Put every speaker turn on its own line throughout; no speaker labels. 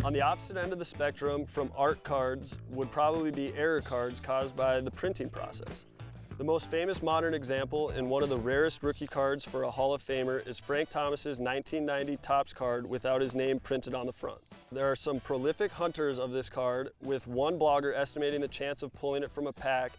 On the opposite end of the spectrum from art cards would probably be error cards caused by the printing process. The most famous modern example and one of the rarest rookie cards for a Hall of Famer is Frank Thomas's 1990 Topps card without his name printed on the front. There are some prolific hunters of this card, with one blogger estimating the chance of pulling it from a pack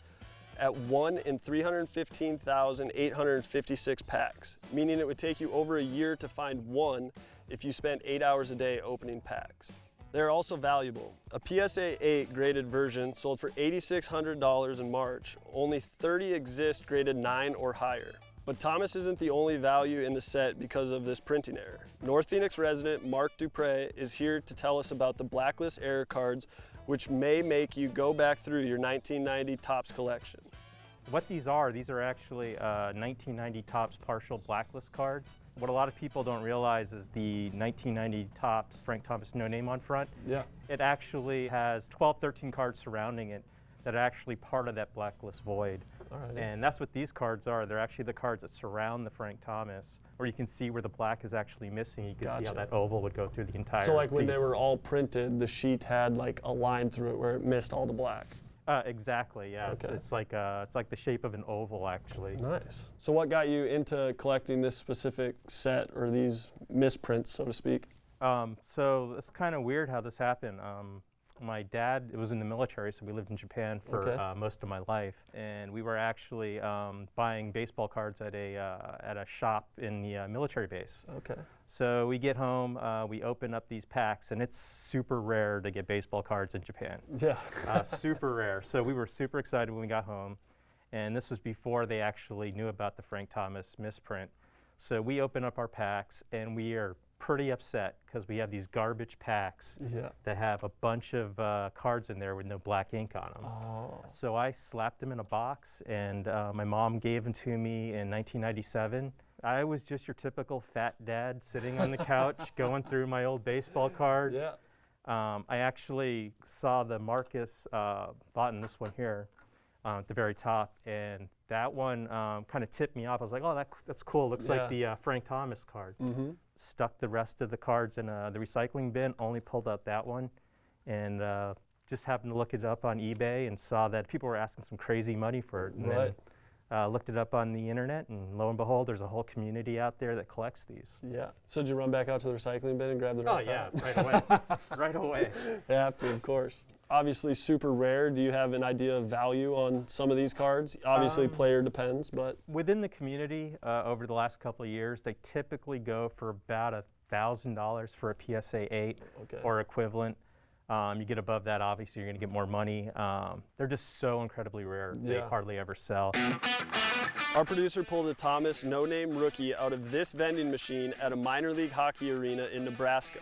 at 1 in 315,856 packs, meaning it would take you over a year to find one if you spent 8 hours a day opening packs. They're also valuable. A PSA 8 graded version sold for $8,600 in March. Only 30 exist graded 9 or higher. But Thomas isn't the only value in the set because of this printing error. North Phoenix resident Mark Dupray is here to tell us about the blackless error cards, which may make you go back through your 1990 Topps collection.
What these are actually 1990 Topps partial blackless cards. What a lot of people don't realize is the 1990 Topps Frank Thomas no name on front.
Yeah.
It actually has 12, 13 cards surrounding it that are actually part of that blacklist void.
All right.
And that's what these cards are. They're actually the cards that surround the Frank Thomas, where you can see where the black is actually missing. You can see how that oval would go through the entire
So like when
piece.
they were all printed, the sheet had like a line through it where it missed all the black.
Exactly, yeah.
Okay.
It's like the shape of an oval, actually.
Nice. So what got you into collecting this specific set, or these misprints, so to speak?
So it's kind of weird how this happened. My dad was in the military, so we lived in Japan for most of my life, and we were actually buying baseball cards at a shop in the military base.
Okay.
So we get home, we open up these packs, and it's super rare to get baseball cards in Japan.
Yeah.
Super rare. So we were super excited when we got home, and this was before they actually knew about the Frank Thomas misprint. So we open up our packs, and we are pretty upset because we have these garbage packs that have a bunch of cards in there with no black ink on them.
Oh.
So I slapped them in a box, and my mom gave them to me in 1997. I was just your typical fat dad sitting on the couch going through my old baseball cards.
Yeah.
I actually saw the Marcus button, this one here, at the very top, and that one kind of tipped me off. I was like, oh, that's cool. Looks like the Frank Thomas card.
Mm-hmm.
Stuck the rest of the cards in the recycling bin, only pulled out that one, and just happened to look it up on eBay and saw that people were asking some crazy money for it. And then looked it up on the internet, and lo and behold, there's a whole community out there that collects these.
Yeah. So did you run back out to the recycling bin and grab the rest out?
Right away. Right away.
They have to, of course. Obviously super rare. Do you have an idea of value on some of these cards? Obviously player depends, but.
Within the community, over the last couple of years, they typically go for about $1,000 for a PSA 8 or equivalent. You get above that, obviously you're going to get more money. They're just so incredibly rare, they hardly ever sell.
Our producer pulled a Thomas no-name rookie out of this vending machine at a minor league hockey arena in Nebraska.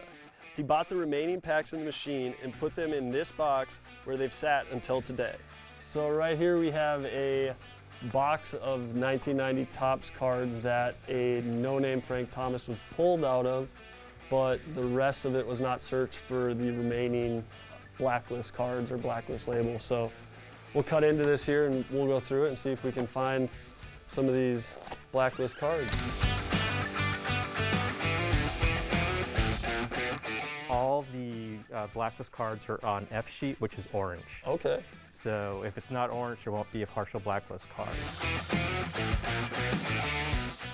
He bought the remaining packs in the machine and put them in this box where they've sat until today. So right here we have a box of 1990 Topps cards that a no-name Frank Thomas was pulled out of, but the rest of it was not searched for the remaining blacklist cards or blacklist labels. So we'll cut into this here and we'll go through it and see if we can find some of these blacklist cards.
All the blacklist cards are on F sheet, which is orange.
Okay.
So if it's not orange, there won't be a partial blacklist card.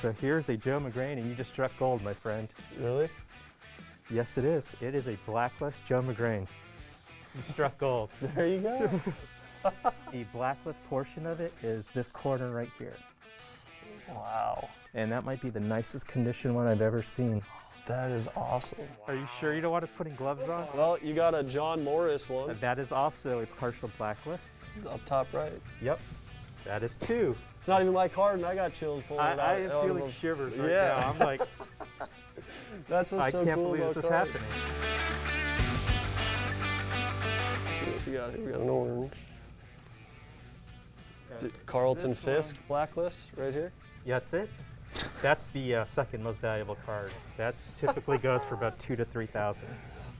So here's a Joe McGrain, and you just struck gold, my friend.
Really?
Yes, it is. It is a blacklist Joe McGrain. You struck gold.
There you go.
The blacklist portion of it is this corner right here.
Wow.
And that might be the nicest condition one I've ever seen.
That is awesome.
Are you sure you don't want us putting gloves on?
Well, you got a John Morris one.
That is also a partial blacklist.
Up top right.
Yep. That is two.
It's not even my card and I got chills pulling it out.
I am feeling shivers right now. I'm like,
that's what's so cool about cards.
I can't believe this is happening.
Let's see what we got here. We got an orange. Carlton Fisk blacklist right here.
Yeah, that's it. That's the second most valuable card. That typically goes for about $2,000 to $3,000.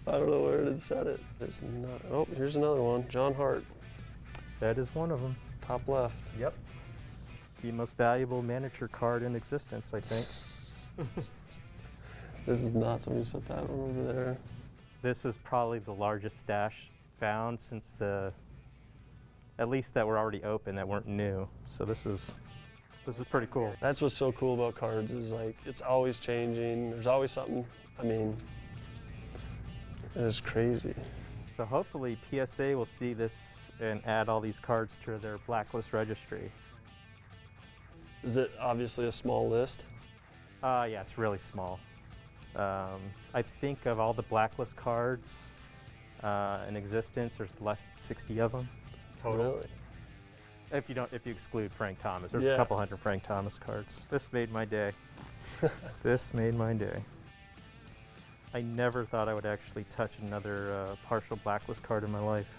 I don't know where to set it. There's not. Oh, here's another one. John Hart.
That is one of them.
Top left.
Yep. The most valuable miniature card in existence, I think.
This is nuts. Let me set that one over there.
This is probably the largest stash found since at least that were already open, that weren't new. So this is pretty cool.
That's what's so cool about cards is like, it's always changing. There's always something. I mean, it's crazy.
So hopefully PSA will see this and add all these cards to their blacklist registry.
Is it obviously a small list?
Yeah, it's really small. I think of all the blacklist cards in existence, there's less than 60 of them total.
Really?
If you exclude Frank Thomas, there's
Yeah.
a couple hundred Frank Thomas cards. This made my day. This made my day. I never thought I would actually touch another partial blacklist card in my life,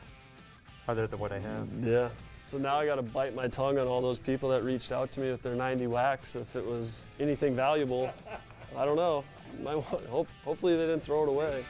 other than what I have.
Yeah. So now I got to bite my tongue on all those people that reached out to me with their 90 wax. If it was anything valuable, I don't know. Hopefully they didn't throw it away.